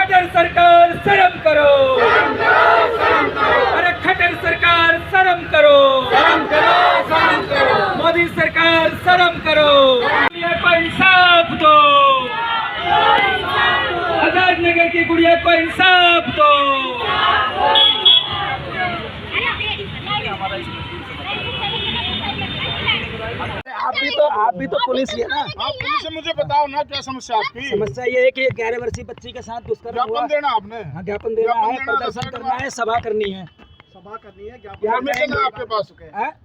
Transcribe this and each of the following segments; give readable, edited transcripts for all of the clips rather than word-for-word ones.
खट्टर सरकार शर्म करो, अरे खट्टर सरकार शर्म करो, मोदी सरकार शर्म करो, गुड़िया को इंसाफ दो, आजाद नगर की गुड़िया को इंसाफ दो। आप भी तो पुलिस ही है ना। आप पुलिस से मुझे बताओ ना क्या समस्या आपकी। समस्या ये है कि 11 वर्षीय बच्ची के साथ दुष्कर्म हुआ। ज्ञापन देना आपने। हाँ, ज्ञापन देना है, प्रदर्शन करना है, सभा करनी है। परमिशन है आपके पास?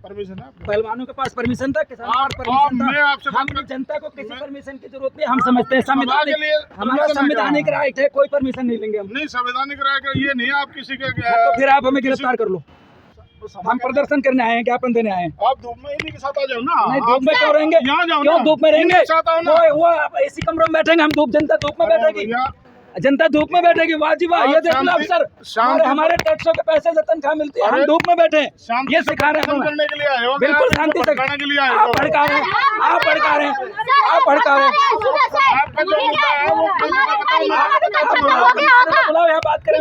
परमिशन है? पहलवानों के पास परमिशन था, किसानों के पास परमिशन मैं था। आपसे हम जनता को किसी परमिशन की जरूरत नहीं। हम समझते हैं हमारा संवैधानिक राइट है, कोई परमिशन नहीं लेंगे हम। नहीं, संवैधानिक राइट ये नहीं है। आप किसी के तो फिर आप हमें गिरफ्तार कर लो। हम प्रदर्शन करने आए हैं, ज्ञापन देने आए हैं। आप धूप में इन्हीं के साथ आ जाओ ना। नहीं, धूप में क्यों रहेंगे? यहाँ जाओ। क्यों धूप में रहेंगे? वो एसी कमरों में बैठेंगे हम, जनता धूप में बैठेगी। जनता धूप में बैठेगी, वाजिब है। ये देख लो अफसर, हमारे टैक्सों के पैसे से तनख्वाह मिलती है, हम धूप में बैठे ये सिखा रहे हैं करने के लिए आए हो। बिल्कुल शांति से के लिए आए आप भड़का रहे हैं, आप भड़का रहे हैं, आप भड़का रहे हैं। बुलाओ, यहाँ बात करें।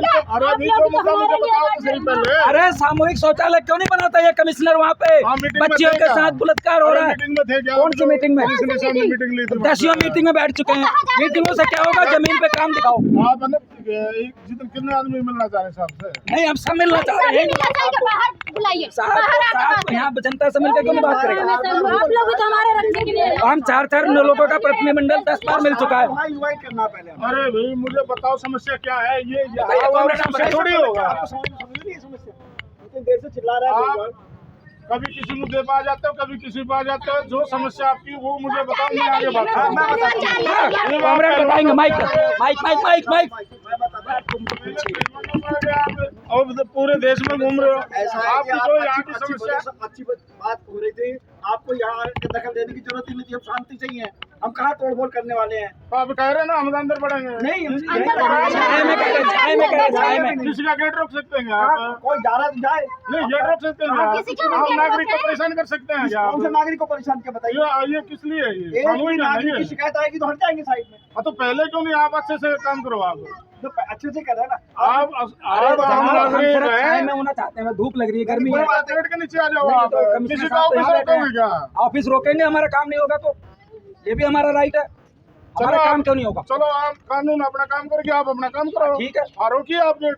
अरे सामूहिक शौचालय क्यों नहीं बनाता ये कमिश्नर? वहाँ पे बच्चियों के साथ बलात्कार हो रहा है। कौन सी मीटिंग में? 10वीं मीटिंग में बैठ चुके हैं। मीटिंगों से क्या होगा? जमीन पे काम दिखाओ। आप कितने आदमी मिलना चाह रहे हैं साहब से? नहीं, हम सब मिलना चाह रहे हैं। साहब यहाँ जनता से मिलकर क्यों बात करेंगे? आप लोग भी तो हमारे रखने के लिए। हम 4 लोगों का प्रतिनिधिमंडल 10 बार मिल चुका है। अरे भाई मुझे बताओ समस्या क्या है? ये थोड़ी होगा। देर से चिल्ला रहा है। कभी किसी मुद्दे पे आ जाते हो, कभी किसी पे आ जाते हो। जो समस्या आपकी वो मुझे बताओ, मैं आगे बताएंगे। Mike mike mike mike mike. और पूरे देश में घूम रहे हो। आपकी जो यहाँ की समस्या अच्छी बात हो रही थी, आपको यहाँ दखल देने की जरूरत ही नहीं थी। हम शांति चाहिए, हम कहाँ तोड़फोड़ करने वाले हैं? तो आप कह रहे हैं ना हम अंदर बढ़ेंगे। नहीं, किसी का गेट रोक सकते हैं आप? कोई जा रहा तो जाए। नहीं, गेट रोक सकते हैं आप? नागरिक को परेशान कर सकते हैं क्या? कौन से नागरिक को परेशान किया बताइए? ये किस लिए है? ये नागरिक की शिकायत आएगी तो हट जाएंगे साइड में। हाँ, तो पहले क्यों नहीं आप अच्छे से काम करो? आप तो अच्छे से कर रहे हैं ना। आप में होना चाहते हैं, धूप लग रही है, गर्मी है। पेड़ के नीचे आ जाओ आप। किसी का ऑफिस रोकोगे क्या? ऑफिस रोकेंगे, हमारा काम नहीं होगा तो ये भी हमारा राइट है। हमारा काम क्यों नहीं होगा? चलो, आप कानून अपना काम करके आप अपना काम करो। ठीक है, रोकिए आप गेट।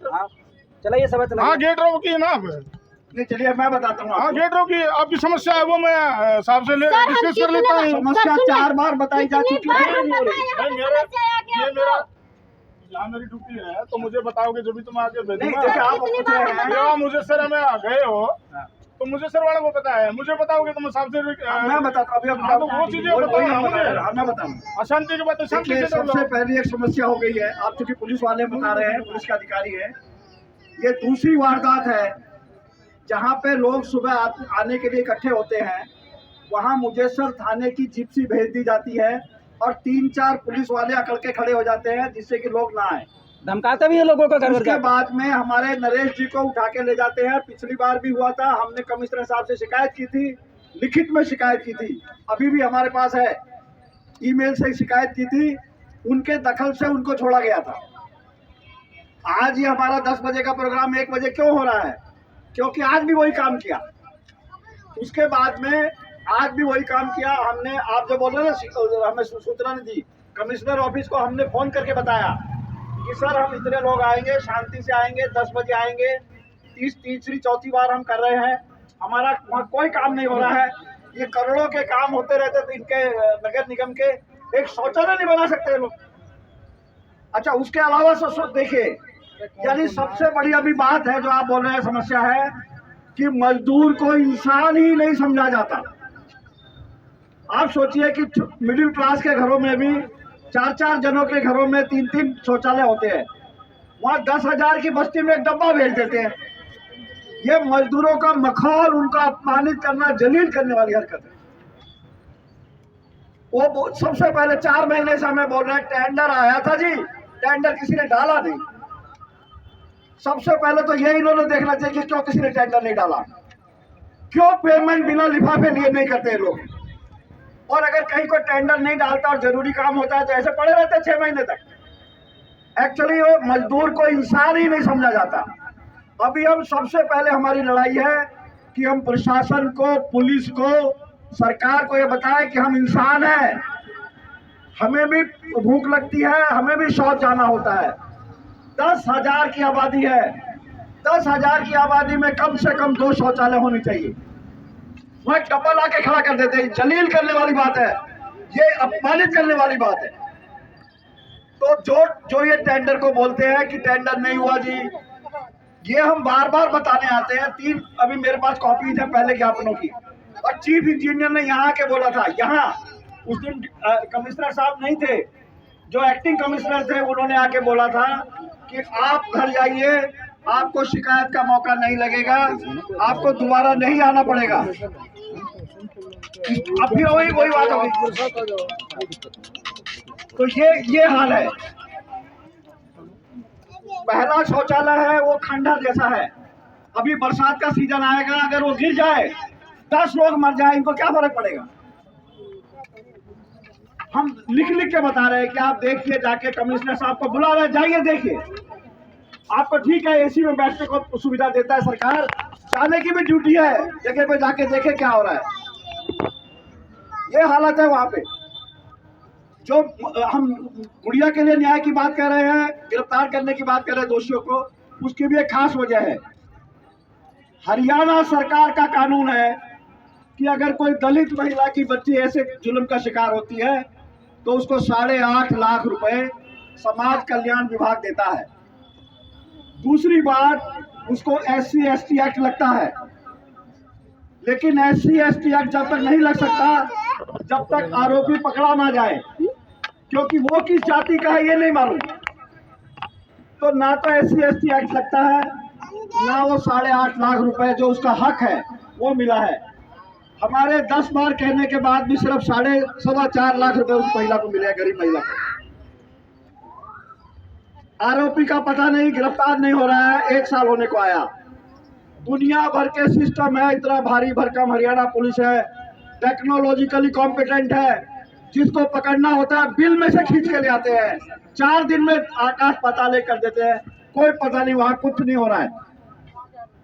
चलिए सभा चला। हाँ, गेट रोकिए ना आप। नहीं, चलिए मैं बताता हूँ। हाँ, गेट रोकिए। आपकी समस्या है वो मैं साहब से डिस्कस कर लेता हूँ। समस्या 4 बार बताई जा चुकी है। यहाँ मेरी ड्यूटी है तो मुझे बताओगे जो भी तुम आगे भेजूंगा। आप पूछ रहे हैं मुझे सर हमें आ गए हो तो मुझे सर वाले को पता है, मुझे बताओगे तो मैं साहब से मैं बताता हूँ। तो वो चीजें मैं बताऊँ। अशांति की बात है। सबसे पहले एक समस्या हो गई है। आप चूंकि पुलिस वाले बता रहे हैं, पुलिस के अधिकारी है, ये दूसरी वारदात है जहाँ पे लोग सुबह आने के लिए इकट्ठे होते हैं। वहाँ मुजेसर थाने की जिप्सी भेज दी जाती है और 3-4 पुलिस वाले अकड़ के खड़े हो जाते हैं जिससे कि लोग ना आए। धमकाते भी है लोगों का। उसके बाद में हमारे नरेश जी को उठा के ले जाते हैं। पिछली बार भी हुआ था, हमने कमिश्नर साहब से शिकायत की थी, लिखित में शिकायत की थी, अभी भी हमारे पास है, ईमेल से शिकायत की थी। उनके दखल से उनको छोड़ा गया था। आज ये हमारा 10 बजे का प्रोग्राम 1 बजे क्यों हो रहा है? क्योंकि आज भी वही काम किया। उसके बाद में आज भी वही काम किया हमने। आप जो बोल रहे ना, हमें सूचना नहीं दी, कमिश्नर ऑफिस को हमने फोन करके बताया कि सर हम इतने लोग आएंगे, शांति से आएंगे, 10 बजे आएंगे। तीसरी चौथी बार हम कर रहे हैं, हमारा वहाँ कोई काम नहीं हो रहा है। ये करोड़ों के काम होते रहते थे इनके नगर निगम के, एक शौचालय नहीं बना सकते लोग। अच्छा, उसके अलावा देखिए, यानी सबसे बड़ी अभी बात है जो आप बोल रहे हैं, समस्या है कि मजदूर को इंसान ही नहीं समझा जाता। आप सोचिए कि मिडिल क्लास के घरों में भी 4-4 जनों के घरों में 3-3 शौचालय होते हैं। वहाँ 10,000 की बस्ती में एक डब्बा भेज देते हैं। ये मजदूरों का मखौल, उनका अपमानित करना, जलील करने वाली हरकत है। वो सबसे पहले 4 महीने से हमें बोल रहे हैं टेंडर आया था जी, टेंडर किसी ने डाला नहीं। सबसे पहले तो ये इन्होंने देखना चाहिए कि क्यों किसी ने टेंडर नहीं डाला, क्यों पेमेंट बिना लिफाफे लिए नहीं करते लोग। और अगर कहीं कोई टेंडर नहीं डालता और जरूरी काम होता है तो ऐसे पड़े रहते 6 महीने तक। एक्चुअली वो मजदूर को इंसान ही नहीं समझा जाता। अभी हम सबसे पहले हमारी लड़ाई है कि हम प्रशासन को, पुलिस को, सरकार को ये बताएं कि हम इंसान हैं, हमें भी भूख लगती है, हमें भी शौच जाना होता है। 10,000 की आबादी है, 10,000 की आबादी में कम से कम 2 शौचालय होनी चाहिए। वह कपल आके खड़ा कर देते हैं, जलील करने वाली बात है, ये अपमानित करने वाली बात है। तो जो ये टेंडर को बोलते हैं कि टेंडर नहीं हुआ जी, ये हम बार बार बताने आते हैं। 3 अभी मेरे पास कॉपीज है पहले ज्ञापनों की, और चीफ इंजीनियर ने यहाँ के बोला था, यहाँ उस दिन कमिश्नर साहब नहीं थे, जो एक्टिंग कमिश्नर थे, उन्होंने आके बोला था कि आप घर जाइए, आपको शिकायत का मौका नहीं लगेगा, आपको दोबारा नहीं आना पड़ेगा। अब फिर वही बात होगी। तो ये हाल है। पहला शौचालय है वो खंडहर जैसा है। अभी बरसात का सीजन आएगा, अगर वो गिर जाए, 10 लोग मर जाए, इनको क्या फर्क पड़ेगा? हम लिख के बता रहे हैं कि आप देखिए, जाके कमिश्नर साहब को बुला रहे हैं, जाइए देखिए। आपको ठीक है एसी में बैठने को सुविधा देता है सरकार, जाने की भी ड्यूटी है, जगह पे जाके देखे क्या हो रहा है। ये हालत है वहां पे। जो हम गुड़िया के लिए न्याय की बात कर रहे हैं, गिरफ्तार करने की बात कर रहे हैं दोषियों को, उसकी भी एक खास वजह है। हरियाणा सरकार का कानून है कि अगर कोई दलित महिला की बच्ची ऐसे जुल्म का शिकार होती है तो उसको 8.5 लाख रुपए समाज कल्याण विभाग देता है। दूसरी बात, उसको SC ST एक्ट लगता है, लेकिन SC ST एक्ट जब तक नहीं लग सकता जब तक आरोपी पकड़ा ना जाए, क्योंकि वो किस जाति का है ये नहीं मालूम। तो ना तो SC ST एक्ट लगता है, ना वो 8.5 लाख रुपए जो उसका हक है वो मिला है। हमारे 10 बार कहने के बाद भी सिर्फ 4.25 लाख रुपए उस महिला को मिले, गरीब महिला को। आरोपी का पता नहीं, गिरफ्तार नहीं हो रहा है, 1 साल होने को आया। दुनिया भर के सिस्टम है, इतना भारी भरकम हरियाणा पुलिस है, टेक्नोलॉजिकली कॉम्पिटेंट है, जिसको पकड़ना होता है बिल में से खींच के ले आते हैं, 4 दिन में आकाश पाताल कर देते हैं, कोई पता नहीं, वहां कुछ नहीं हो रहा है।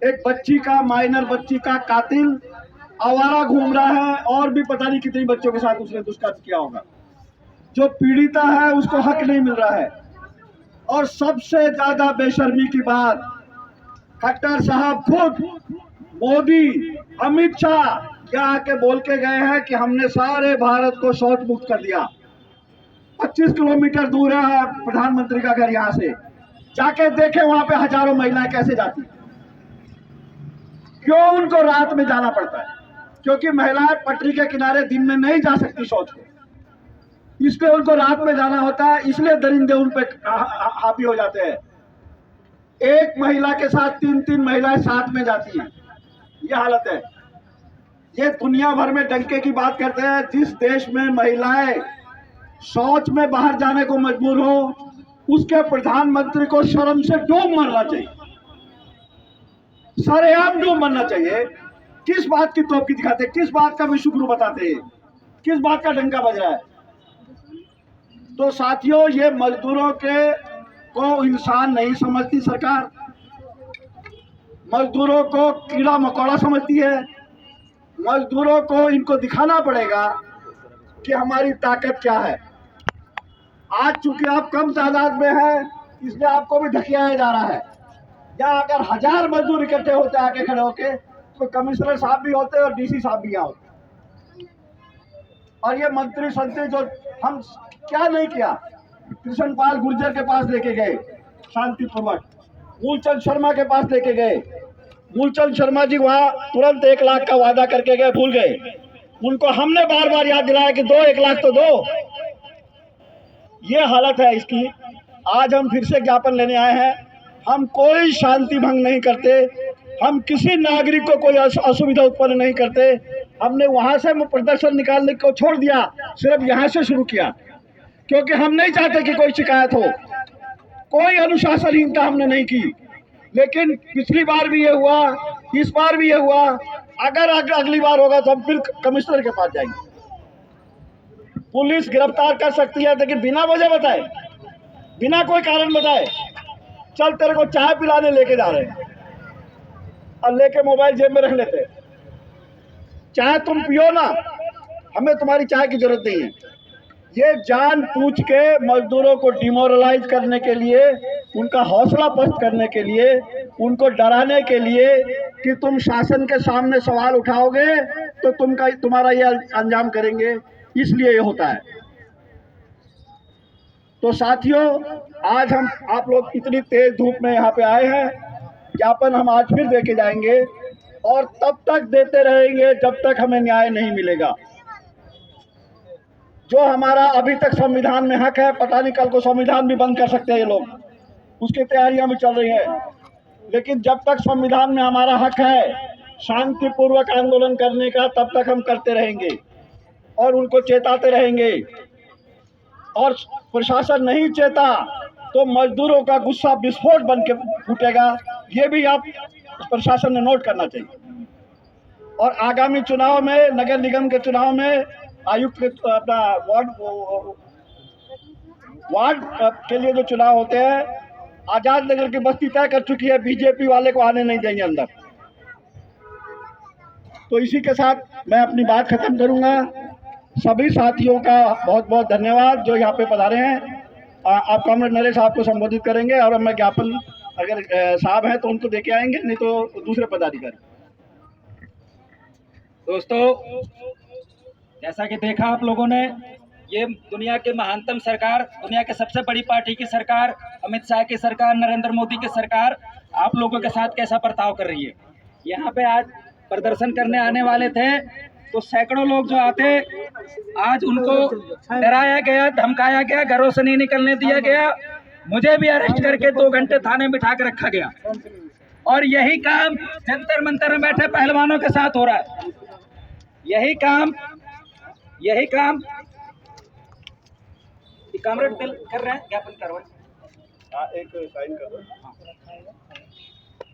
एक बच्ची का, माइनर बच्ची का कातिल आवारा घूम रहा है, और भी पता नहीं कितनी बच्चों के साथ उसने दुष्कर्म किया होगा। जो पीड़िता है उसको हक नहीं मिल रहा है। और सबसे ज्यादा बेशर्मी की बात, खट्टर साहब खुद, मोदी, अमित शाह क्या आके बोल के गए हैं कि हमने सारे भारत को शौच मुक्त कर दिया। 25 किलोमीटर दूर है प्रधानमंत्री का घर, यहाँ से जाके देखे वहां पे हजारों महिलाएं कैसे जाती। क्यों उनको रात में जाना पड़ता है? क्योंकि महिलाएं पटरी के किनारे दिन में नहीं जा सकती शौच को, इसलिए उनको रात में जाना होता है, इसलिए दरिंदे उन पे हावी हो जाते हैं। एक महिला के साथ 3-3 महिलाएं साथ में जाती हैं, ये हालत है। ये दुनिया भर में डंके की बात करते हैं। जिस देश में महिलाएं शौच में बाहर जाने को मजबूर हो, उसके प्रधानमंत्री को शर्म से डूब मरना चाहिए, सरेआम डूब मरना चाहिए। किस बात की तोपकी दिखाते, किस बात का विश्वगुरु बताते हैं, किस बात का डंका बज रहा है? तो साथियों, ये मजदूरों को इंसान नहीं समझती सरकार, मजदूरों को कीड़ा मकोड़ा समझती है। मजदूरों को इनको दिखाना पड़ेगा कि हमारी ताकत क्या है। आज चूंकि आप कम तादाद में हैं, इसलिए आपको भी ढकियाया जा रहा है। या अगर 1000 मजदूर इकट्ठे होते आके खड़े होके, तो कमिश्नर साहब भी होते और DC साहब भी यहाँ होते। और ये मंत्री संतरी जो हम क्या नहीं किया, कृष्ण पाल गुर्जर के पास लेके गए शांतिपूर्वक, मूलचंद शर्मा के पास लेके गए। मूलचंद शर्मा जी वहां तुरंत 1 लाख का वादा करके गए, भूल गए। उनको हमने बार बार याद दिलाया कि दो, 1 लाख तो दो। ये हालत है इसकी। आज हम फिर से ज्ञापन लेने आए हैं। हम कोई शांति भंग नहीं करते, हम किसी नागरिक को कोई असुविधा उत्पन्न नहीं करते। हमने वहां से प्रदर्शन निकालने को छोड़ दिया, सिर्फ यहाँ से शुरू किया, क्योंकि हम नहीं चाहते कि कोई शिकायत हो। कोई अनुशासनहीनता हमने नहीं की, लेकिन पिछली बार भी ये हुआ, इस बार भी ये हुआ। अगर अगली बार होगा तो हम फिर कमिश्नर के पास जाएंगे। पुलिस गिरफ्तार कर सकती है, लेकिन बिना वजह बताए, बिना कोई कारण बताए चल तेरे को चाय पिलाने लेके जा रहे हैं और लेके मोबाइल जेब में रख लेते हैं। चाय तुम पियो ना, हमें तुम्हारी चाय की जरूरत नहीं है। ये जान पूछ के मजदूरों को डिमोरलाइज करने के लिए, उनका हौसला पस्त करने के लिए, उनको डराने के लिए कि तुम शासन के सामने सवाल उठाओगे तो तुम्हारा ये अंजाम करेंगे, इसलिए ये होता है। तो साथियों, आज हम आप लोग इतनी तेज धूप में यहाँ पे आए हैं, ज्ञापन हम आज फिर देके जाएंगे और तब तक देते रहेंगे जब तक हमें न्याय नहीं मिलेगा। जो हमारा अभी तक संविधान में हक है, पता नहीं कल को संविधान भी बंद कर सकते हैं ये लोग, उसकी तैयारियां भी चल रही है। लेकिन जब तक संविधान में हमारा हक है शांतिपूर्वक आंदोलन करने का, तब तक हम करते रहेंगे और उनको चेताते रहेंगे। और प्रशासन नहीं चेता तो मजदूरों का गुस्सा विस्फोट बन के फूटेगा, ये भी आप प्रशासन ने नोट करना चाहिए। और आगामी चुनाव में, नगर निगम के चुनाव में, आयुक्त अपना वार्ड के लिए जो चुनाव होते हैं, आजाद नगर की बस्ती तय कर चुकी है, बीजेपी वाले को आने नहीं देंगे अंदर। तो इसी के साथ मैं अपनी बात खत्म करूंगा। सभी साथियों का बहुत बहुत धन्यवाद जो यहाँ पे पधारे हैं। आप कॉमरेड नरेश साहब को संबोधित करेंगे और मैं ज्ञापन अगर साहब हैं तो उनको देके आएंगे, नहीं तो दूसरे पदाधिकारी। दोस्तों, जैसा कि देखा आप लोगों ने, ये दुनिया के महानतम सरकार, दुनिया के सबसे बड़ी पार्टी की सरकार, अमित शाह की सरकार, नरेंद्र मोदी की सरकार आप लोगों के साथ कैसा बर्ताव कर रही है। यहाँ पे आज प्रदर्शन करने आने वाले थे तो सैकड़ों लोग जो आते, आज उनको डराया गया, धमकाया गया, घरों से नहीं निकलने दिया गया, मुझे भी अरेस्ट करके 2 घंटे थाने में बिठा कर रखा गया। और यही काम जंतर मंतर में बैठे पहलवानों के साथ हो रहा है। यही काम कॉमरेड बिल कर रहे हैं, ज्ञापन करवाएं, एक साइन कर दो।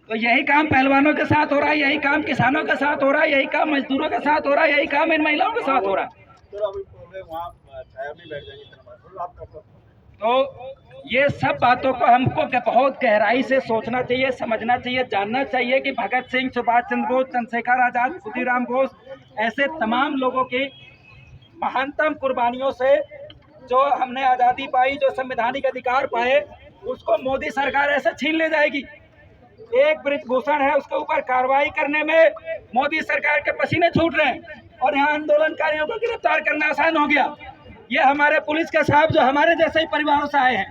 तो यही काम पहलवानों के साथ हो रहा है, यही काम किसानों के साथ हो रहा है, यही काम मजदूरों के साथ हो रहा है, यही काम इन महिलाओं के साथ हो रहा है। तो ये सब बातों को हमको बहुत गहराई से सोचना चाहिए, समझना चाहिए, जानना चाहिए कि भगत सिंह, सुभाष चंद्र बोस, चंद्रशेखर आजाद, खुदीराम बोस, ऐसे तमाम लोगों की महानतम कुर्बानियों से जो हमने आज़ादी पाई, जो संवैधानिक अधिकार पाए, उसको मोदी सरकार ऐसे छीन ले जाएगी। एक ब्रिजभूषण है, उसके ऊपर कार्रवाई करने में मोदी सरकार के पसीने छूट रहे हैं और यहाँ आंदोलनकारियों को गिरफ्तार करना आसान हो गया। ये हमारे पुलिस के साहब जो हमारे जैसे ही परिवारों से आए हैं,